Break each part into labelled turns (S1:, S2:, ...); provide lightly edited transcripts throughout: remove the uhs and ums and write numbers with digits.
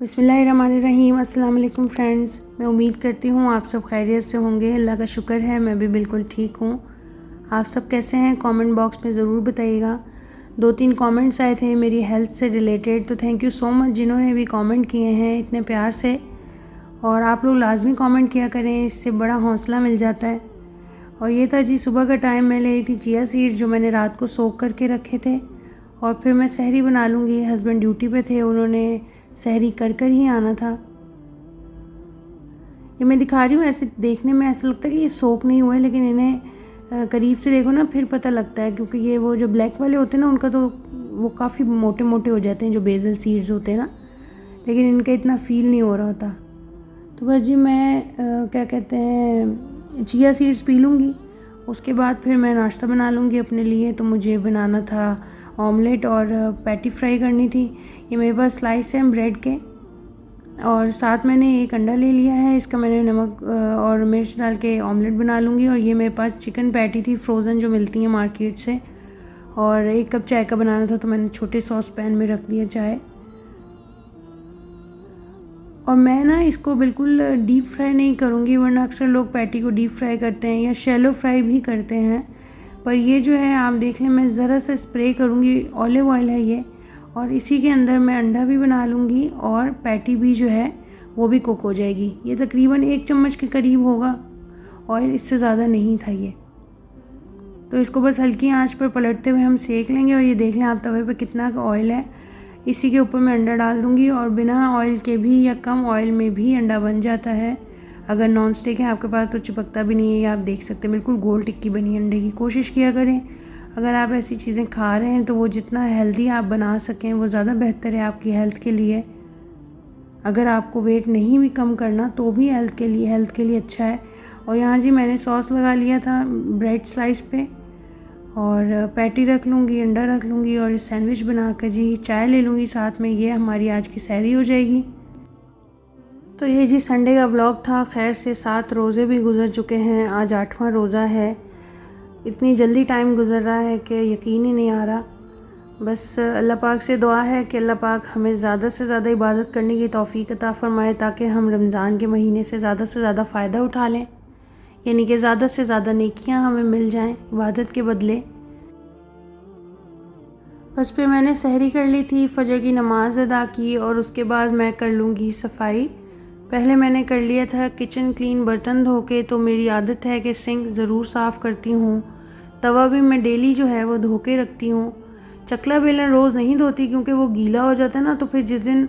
S1: बिस्मिल्लाहिर्रहमानिर्रहीम। अस्सलाम वालेकुम फ्रेंड्स। मैं उम्मीद करती हूँ आप सब खैरियत से होंगे। अल्लाह का शुक्र है मैं भी बिल्कुल ठीक हूँ। आप सब कैसे हैं कमेंट बॉक्स में ज़रूर बताइएगा। 2-3 कमेंट्स आए थे मेरी हेल्थ से रिलेटेड, तो थैंक यू सो मच जिन्होंने भी कमेंट किए हैं इतने प्यार से। और आप लोग लाजमी कमेंट किया करें, इससे बड़ा हौसला मिल जाता है। और ये था जी, सुबह का टाइम मैं ली थी चिया सीड्स जो मैंने रात को सोख करके रखे थे, और फिर मैं सहरी बना लूँगी। हस्बैंड ड्यूटी पे थे, उन्होंने सहरी कर कर ही आना था। ये मैं दिखा रही हूँ, ऐसे देखने में ऐसा लगता है कि ये सोख नहीं हुआ है, लेकिन इन्हें करीब से देखो ना फिर पता लगता है, क्योंकि ये वो जो ब्लैक वाले होते हैं ना उनका तो वो काफ़ी मोटे मोटे हो जाते हैं, जो बेसल सीड्स होते हैं ना, लेकिन इनका इतना फील नहीं हो रहा होता। तो बस जी मैं क्या कहते हैं चिया सीड्स पी लूँगी, उसके बाद फिर मैं नाश्ता बना लूँगी अपने लिए। तो मुझे बनाना था ऑमलेट और पैटी फ्राई करनी थी। ये मेरे पास स्लाइस हैं ब्रेड के, और साथ मैंने एक अंडा ले लिया है, इसका मैंने नमक और मिर्च डाल के ऑमलेट बना लूँगी। और ये मेरे पास चिकन पैटी थी फ्रोज़न जो मिलती है मार्केट से, और 1 कप चाय का बनाना था, तो मैंने छोटे सॉस पैन में रख दिया चाय। और मैं ना इसको बिल्कुल डीप फ्राई नहीं करूँगी, वरना अक्सर लोग पैटी को डीप फ्राई करते हैं या शैलो फ्राई भी करते हैं। पर ये जो है आप देख लें, मैं ज़रा सा स्प्रे करूँगी, ऑलिव ऑयल है ये, और इसी के अंदर मैं अंडा भी बना लूँगी और पैटी भी जो है वो भी कुक हो जाएगी। ये तकरीबन 1 चम्मच के करीब होगा ऑयल, इससे ज़्यादा नहीं था ये। तो इसको बस हल्की आंच पर पलटते हुए हम सेक लेंगे। और ये देख लें आप तवे पे कितना ऑयल है, इसी के ऊपर मैं अंडा डाल दूँगी। और बिना ऑयल के भी या कम ऑयल में भी अंडा बन जाता है। अगर नॉन स्टिक है आपके पास तो चिपकता भी नहीं है, ये आप देख सकते हैं बिल्कुल गोल टिक्की बनी है अंडे की। कोशिश किया करें अगर आप ऐसी चीज़ें खा रहे हैं तो वो जितना हेल्दी आप बना सकें वो ज़्यादा बेहतर है आपकी हेल्थ के लिए। अगर आपको वेट नहीं भी कम करना तो भी हेल्थ के लिए अच्छा है। और यहाँ जी मैंने सॉस लगा लिया था ब्रेड स्लाइस पे, और पैटी रख लूँगी, अंडा रख लूँगी, और सैंडविच बना कर जी चाय ले लूँगी साथ में। ये हमारी आज की सहरी हो जाएगी। तो ये जी संडे का व्लॉग था। खैर से 7 रोज़े भी गुज़र चुके हैं, आज 8वां रोज़ा है। इतनी जल्दी टाइम गुज़र रहा है कि यकीन ही नहीं आ रहा। बस अल्लाह पाक से दुआ है कि अल्लाह पाक हमें ज़्यादा से ज़्यादा इबादत करने की तौफ़ीक अता फ़रमाए, ताकि हम रमज़ान के महीने से ज़्यादा फ़ायदा उठा लें, यानी कि ज़्यादा से ज़्यादा नेकियां हमें मिल जाएं इबादत के बदले। बस फिर मैंने सहरी कर ली थी, फ़जर की नमाज़ अदा की, और उसके बाद मैं कर लूँगी सफाई। पहले मैंने कर लिया था किचन क्लीन, बर्तन धो के। तो मेरी आदत है कि सिंक ज़रूर साफ़ करती हूँ। तवा भी मैं डेली जो है वो धो के रखती हूँ। चकला बेलन रोज़ नहीं धोती, क्योंकि वो गीला हो जाता है ना, तो फिर जिस दिन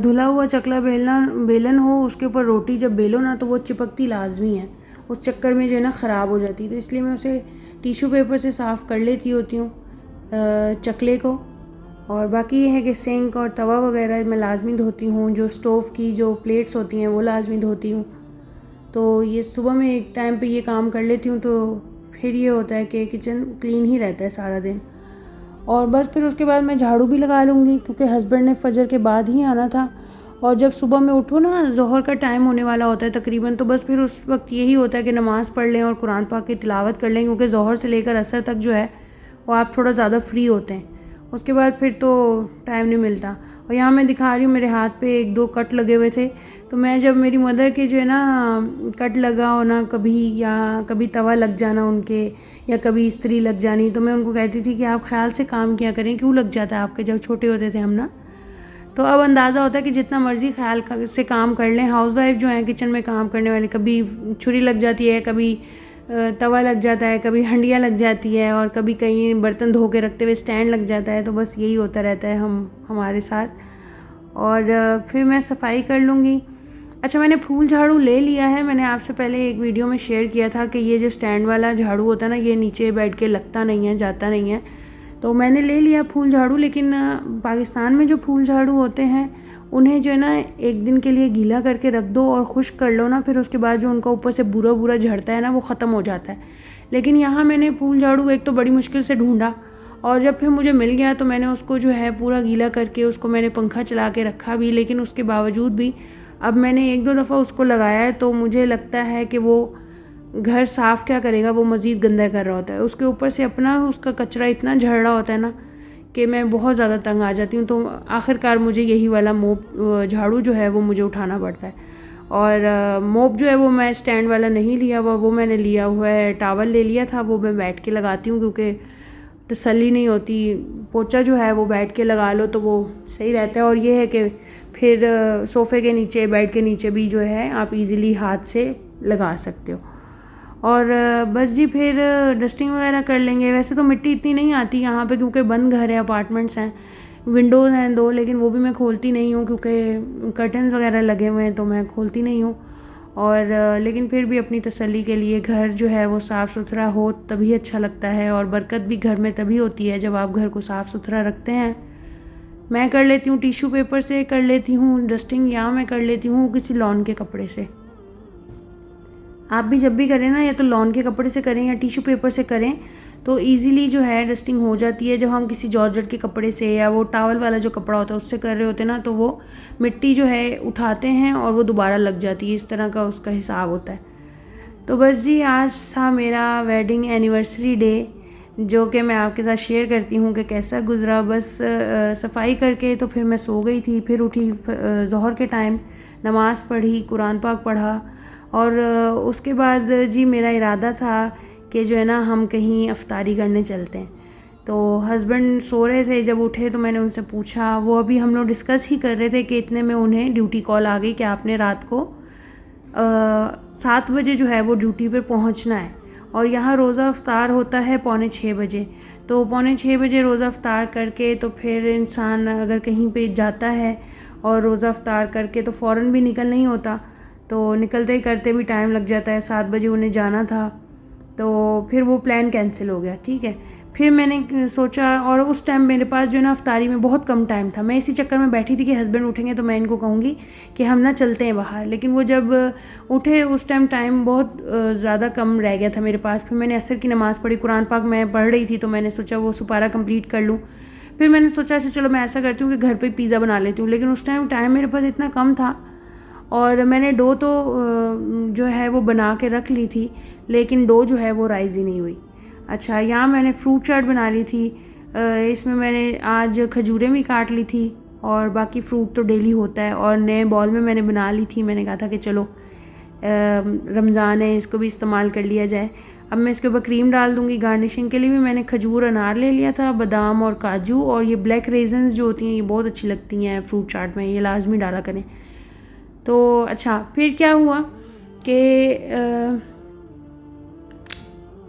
S1: धुला हुआ चकला बेलन हो उसके ऊपर रोटी जब बेलो ना तो वो चिपकती लाजमी है, उस चक्कर में जो है ना ख़राब हो जाती है। तो इसलिए मैं उसे टिश्यू पेपर से साफ़ कर लेती होती हूँ चकले को। और बाकी ये है कि सिंक और तवा वगैरह मैं लाजमी धोती हूँ। जो स्टोव की जो प्लेट्स होती हैं वो लाजमी धोती हूँ। तो ये सुबह में एक टाइम पे ये काम कर लेती हूँ, तो फिर ये होता है कि किचन क्लीन ही रहता है सारा दिन। और बस फिर उसके बाद मैं झाड़ू भी लगा लूँगी, क्योंकि हस्बैंड ने फजर के बाद ही आना था। और जब सुबह में उठो ना, ज़ोहर का टाइम होने वाला होता है तकरीबन, तो बस फिर उस वक्त यही होता है कि नमाज़ पढ़ लें और कुरान पाक की तिलावत कर लें, क्योंकि ज़ोहर से लेकर असर तक जो है वो आप थोड़ा ज़्यादा फ्री होते हैं। उसके बाद फिर तो टाइम नहीं मिलता। और यहाँ मैं दिखा रही हूँ मेरे हाथ पे 1-2 कट लगे हुए थे। तो मैं जब मेरी मदर के जो है ना कट लगा होना कभी, या कभी तवा लग जाना उनके, या कभी इस्त्री लग जानी, तो मैं उनको कहती थी कि आप ख्याल से काम किया करें, क्यों लग जाता है आपके, जब छोटे होते थे हम ना। तो अब अंदाज़ा होता है कि जितना मर्ज़ी ख्याल से काम कर लें, हाउसवाइफ जो हैं किचन में काम करने वाली, कभी छुरी लग जाती है, कभी तवा लग जाता है, कभी हंडिया लग जाती है, और कभी कहीं बर्तन धो के रखते हुए स्टैंड लग जाता है। तो बस यही होता रहता है हमारे साथ। और फिर मैं सफाई कर लूँगी। अच्छा, मैंने फूल झाड़ू ले लिया है। मैंने आपसे पहले एक वीडियो में शेयर किया था कि ये जो स्टैंड वाला झाड़ू होता है ना, ये नीचे बैठ के लगता नहीं है, जाता नहीं है। तो मैंने ले लिया फूल झाड़ू, लेकिन पाकिस्तान में जो फूल झाड़ू होते हैं उन्हें जो है ना 1 दिन के लिए गीला करके रख दो और खुश्क कर लो ना, फिर उसके बाद जो उनका ऊपर से बुरा बुरा झड़ता है ना वो ख़त्म हो जाता है। लेकिन यहाँ मैंने फूल झाड़ू एक तो बड़ी मुश्किल से ढूंढा, और जब फिर मुझे मिल गया तो मैंने उसको जो है पूरा गीला करके उसको मैंने पंखा चला के रखा भी। लेकिन उसके बावजूद भी अब मैंने 1-2 दफ़ा उसको लगाया है, तो मुझे लगता है कि वो घर साफ़ क्या करेगा, वो मज़ीद गंदा कर रहा होता है। उसके ऊपर से अपना उसका कचरा इतना झड़ रहा होता है ना कि मैं बहुत ज़्यादा तंग आ जाती हूँ। तो आखिरकार मुझे यही वाला मोप झाड़ू जो है वो मुझे उठाना पड़ता है। और मोप जो है वो मैं स्टैंड वाला नहीं लिया हुआ, वो मैंने लिया हुआ है, टावल ले लिया था, वो मैं बैठ के लगाती हूँ क्योंकि तसल्ली नहीं होती। पोछा जो है वो बैठ के लगा लो तो वो सही रहता है। और ये है कि फिर सोफ़े के नीचे, बेड के नीचे भी जो है आप इजीली हाथ से लगा सकते हो। और बस जी फिर डस्टिंग वगैरह कर लेंगे। वैसे तो मिट्टी इतनी नहीं आती यहाँ पे क्योंकि बंद घर है, अपार्टमेंट्स हैं, विंडोज़ हैं 2, लेकिन वो भी मैं खोलती नहीं हूँ क्योंकि कर्टन्स वगैरह लगे हुए हैं तो मैं खोलती नहीं हूँ। और लेकिन फिर भी अपनी तसल्ली के लिए घर जो है वो साफ़ सुथरा हो तभी अच्छा लगता है, और बरकत भी घर में तभी होती है जब आप घर को साफ़ सुथरा रखते हैं। मैं कर लेती हूँ टिश्यू पेपर से कर लेती हूँ डस्टिंग, या मैं कर लेती हूँ किसी लॉन के कपड़े से। आप भी जब भी करें ना, या तो लॉन के कपड़े से करें या टिश्यू पेपर से करें तो इजीली जो है डस्टिंग हो जाती है। जब हम किसी जॉर्जेट के कपड़े से या वो टावल वाला जो कपड़ा होता है उससे कर रहे होते हैं ना, तो वो मिट्टी जो है उठाते हैं और वो दोबारा लग जाती है, इस तरह का उसका हिसाब होता है। तो बस जी आज था मेरा वेडिंग एनिवर्सरी डे, जो कि मैं आपके साथ शेयर करती हूँ कि कैसा गुज़रा। बस सफाई करके तो फिर मैं सो गई थी, फिर उठी ज़ोहर के टाइम, नमाज़ पढ़ी, कुरान पाक पढ़ा, और उसके बाद जी मेरा इरादा था कि जो है ना हम कहीं अफ्तारी करने चलते हैं। तो हस्बैंड सो रहे थे, जब उठे तो मैंने उनसे पूछा, वो अभी हम लोग डिस्कस ही कर रहे थे कि इतने में उन्हें ड्यूटी कॉल आ गई कि आपने रात को 7 बजे जो है वो ड्यूटी पे पहुंचना है, और यहाँ रोज़ा अफ्तार होता है 5:45 बजे। तो 5:45 बजे रोज़ा अफ्तार करके तो फिर इंसान अगर कहीं पे जाता है और रोज़ा अफ्तार करके तो फ़ौरन भी निकल नहीं होता, तो निकलते ही करते भी टाइम लग जाता है। 7 बजे उन्हें जाना था, तो फिर वो प्लान कैंसिल हो गया। ठीक है, फिर मैंने सोचा, और उस टाइम मेरे पास जो है ना अफ्तारी में बहुत कम टाइम था। मैं इसी चक्कर में बैठी थी कि हस्बैंड उठेंगे तो मैं इनको कहूँगी कि हम ना चलते हैं बाहर, लेकिन वो जब उठे उस टाइम टाइम बहुत ज़्यादा कम रह गया था मेरे पास। फिर मैंने असर की नमाज़ पढ़ी, कुरान पाक मैं पढ़ रही थी, तो मैंने सोचा वो सुपारा कंप्लीट कर लूँ। फिर मैंने सोचा अच्छा चलो मैं ऐसा करती हूँ कि घर पर पिज़्ज़ा बना लेती हूँ, लेकिन उस टाइम मेरे पास इतना कम था, और मैंने डो तो जो है वो बना के रख ली थी, लेकिन डो जो है वो राइज़ ही नहीं हुई। अच्छा, यहाँ मैंने फ्रूट चाट बना ली थी, इसमें मैंने आज खजूरें भी काट ली थी, और बाकी फ्रूट तो डेली होता है, और नए बॉल में मैंने बना ली थी। मैंने कहा था कि चलो रमज़ान है, इसको भी इस्तेमाल कर लिया जाए। अब मैं इसके ऊपर क्रीम डाल दूँगी। गार्निशिंग के लिए भी मैंने खजूर अनार ले लिया था, बादाम और काजू, और ये ब्लैक रेजन्स जो होती हैं ये बहुत अच्छी लगती हैं फ्रूट चाट में, ये लाजमी डाला करें। तो अच्छा, फिर क्या हुआ कि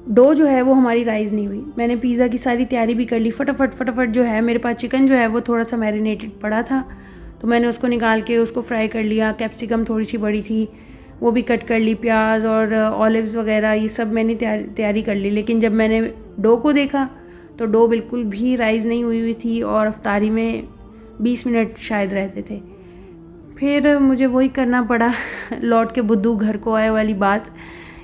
S1: डो जो है वो हमारी राइज़ नहीं हुई। मैंने पिज़्ज़ा की सारी तैयारी भी कर ली, फटाफट जो है मेरे पास चिकन जो है वो थोड़ा सा मैरिनेटेड पड़ा था, तो मैंने उसको निकाल के उसको फ्राई कर लिया। कैप्सिकम थोड़ी सी बड़ी थी, वो भी कट कर ली, प्याज और ऑलिव्स वगैरह ये सब मैंने तैयारी कर ली। लेकिन जब मैंने डो को देखा तो डो बिल्कुल भी राइज़ नहीं हुई थी, और अफ्तारी में 20 मिनट शायद रहते थे। फिर मुझे वही करना पड़ा, लौट के बुद्धू घर को आए वाली बात,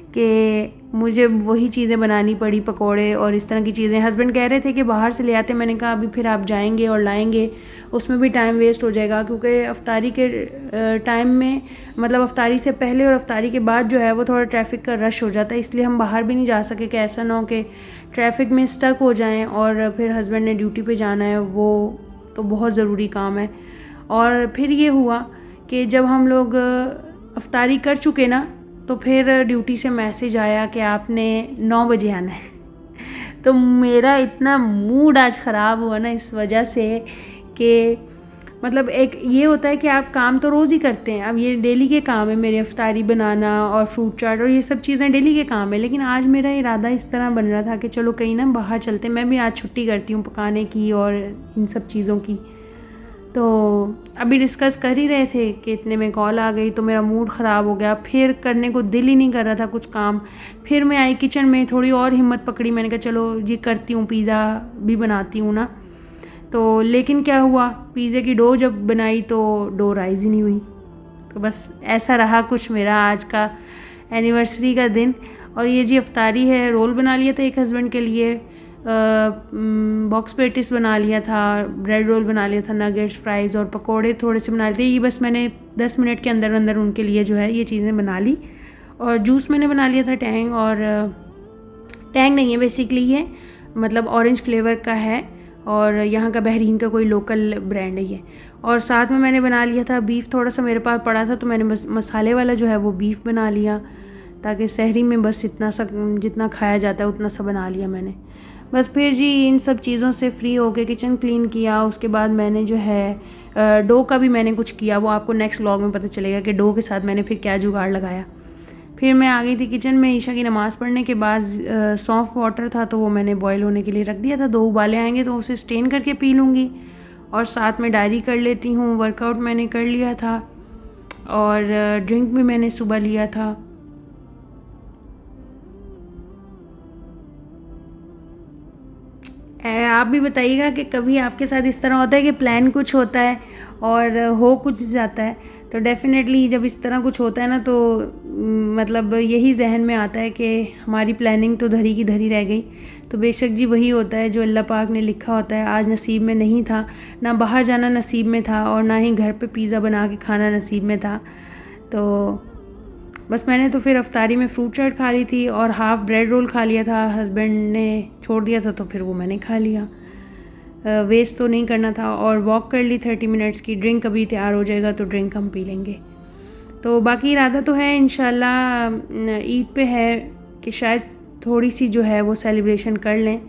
S1: कि मुझे वही चीज़ें बनानी पड़ी, पकोड़े और इस तरह की चीज़ें। हस्बैंड कह रहे थे कि बाहर से ले आते, मैंने कहा अभी फिर आप जाएंगे और लाएंगे, उसमें भी टाइम वेस्ट हो जाएगा, क्योंकि अफ्तारी के टाइम में, मतलब अफ्तारी से पहले और अफ्तारी के बाद जो है वो थोड़ा ट्रैफिक का रश हो जाता है, इसलिए हम बाहर भी नहीं जा सके कि ऐसा ना हो कि ट्रैफिक में स्टक हो जाएँ, और फिर हस्बैंड ने ड्यूटी पर जाना है, वो तो बहुत ज़रूरी काम है। और फिर ये हुआ कि जब हम लोग अफ्तारी कर चुके ना, तो फिर ड्यूटी से मैसेज आया कि आपने 9 बजे आना है। तो मेरा इतना मूड आज ख़राब हुआ ना इस वजह से कि मतलब एक ये होता है कि आप काम तो रोज़ ही करते हैं, अब ये डेली के काम है मेरे, अफ्तारी बनाना और फ्रूट चाट और ये सब चीज़ें डेली के काम है, लेकिन आज मेरा इरादा इस तरह बन रहा था कि चलो कहीं ना बाहर चलते। मैं भी आज छुट्टी करती हूँ पकाने की और इन सब चीज़ों की। तो अभी डिस्कस कर ही रहे थे कि इतने में कॉल आ गई, तो मेरा मूड ख़राब हो गया, फिर करने को दिल ही नहीं कर रहा था कुछ काम। फिर मैं आई किचन में, थोड़ी और हिम्मत पकड़ी, मैंने कहा चलो जी करती हूँ, पिज़्ज़ा भी बनाती हूँ ना। तो लेकिन क्या हुआ, पिज़्ज़े की डो जब बनाई तो डो राइज़ ही नहीं हुई। तो बस ऐसा रहा कुछ मेरा आज का एनिवर्सरी का दिन। और ये जी अफ्तारी है, रोल बना लिया था एक हस्बैंड के लिए, बॉक्स पेटिस बना लिया था, ब्रेड रोल बना लिया था, नगेट्स, फ्राइज़ और पकोड़े थोड़े से बना लिए थे। ये बस मैंने 10 मिनट के अंदर अंदर उनके लिए जो है ये चीज़ें बना ली। और जूस मैंने बना लिया था टैंग, और टैंग नहीं है बेसिकली, ये मतलब ऑरेंज फ्लेवर का है, और यहाँ का बहरीन का कोई लोकल ब्रांड है ये। और साथ में मैंने बना लिया था बीफ, थोड़ा सा मेरे पास पड़ा था तो मैंने मसाले वाला जो है वो बीफ बना लिया, ताकि सहरी में बस इतना सा जितना खाया जाता है उतना सा बना लिया मैंने। बस फिर जी इन सब चीज़ों से फ्री होके किचन क्लीन किया। उसके बाद मैंने जो है डो का भी मैंने कुछ किया, वो आपको नेक्स्ट व्लॉग में पता चलेगा कि डो के साथ मैंने फिर क्या जुगाड़ लगाया। फिर मैं आ गई थी किचन में। ईशा की नमाज़ पढ़ने के बाद सॉफ्ट वाटर था तो वो मैंने बॉईल होने के लिए रख दिया था। 2 उबाले आएंगे तो उसे स्टेन करके पी लूँगी। और साथ में डायरी कर लेती हूँ। वर्कआउट मैंने कर लिया था और ड्रिंक भी मैंने सुबह लिया था। आप भी बताइएगा कि कभी आपके साथ इस तरह होता है कि प्लान कुछ होता है और हो कुछ जाता है। तो डेफ़िनेटली जब इस तरह कुछ होता है ना तो मतलब यही जहन में आता है कि हमारी प्लानिंग तो धरी की धरी रह गई। तो बेशक जी वही होता है जो अल्लाह पाक ने लिखा होता है। आज नसीब में नहीं था, ना बाहर जाना नसीब में था और ना ही घर पे पिज़्ज़ा बना के खाना नसीब में था। तो बस मैंने तो फिर अफ्तारी में फ्रूट चाट खा ली थी और हाफ़ ब्रेड रोल खा लिया था। हस्बैंड ने छोड़ दिया था तो फिर वो मैंने खा लिया। वेस्ट तो नहीं करना था। और वॉक कर ली 30 मिनट्स की। ड्रिंक अभी तैयार हो जाएगा तो ड्रिंक हम पी लेंगे। तो बाकी इरादा तो है इंशाल्लाह ईद पे है कि शायद थोड़ी सी जो है वो सेलिब्रेशन कर लें।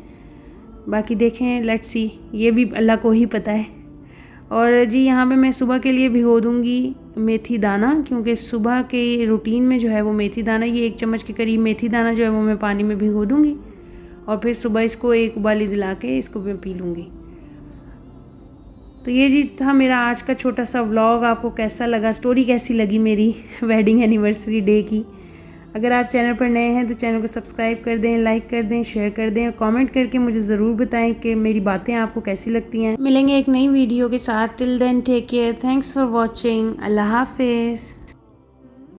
S1: बाकी देखें, लेट्स सी, ये भी अल्लाह को ही पता है। और जी यहाँ पे मैं सुबह के लिए भिगो दूँगी मेथी दाना, क्योंकि सुबह के रूटीन में जो है वो मेथी दाना, ये 1 चम्मच के करीब मेथी दाना जो है वो मैं पानी में भिगो दूँगी और फिर सुबह इसको 1 उबाली दिला के इसको मैं पी लूँगी। तो ये जी था मेरा आज का छोटा सा व्लॉग। आपको कैसा लगा, स्टोरी कैसी लगी मेरी वेडिंग एनिवर्सरी डे की। अगर आप चैनल पर नए हैं तो चैनल को सब्सक्राइब कर दें, लाइक कर दें, शेयर कर दें और कमेंट करके मुझे ज़रूर बताएं कि मेरी बातें आपको कैसी लगती हैं। मिलेंगे एक नई वीडियो के साथ। Till then take care, thanks for watching, अल्लाह हाफिज़।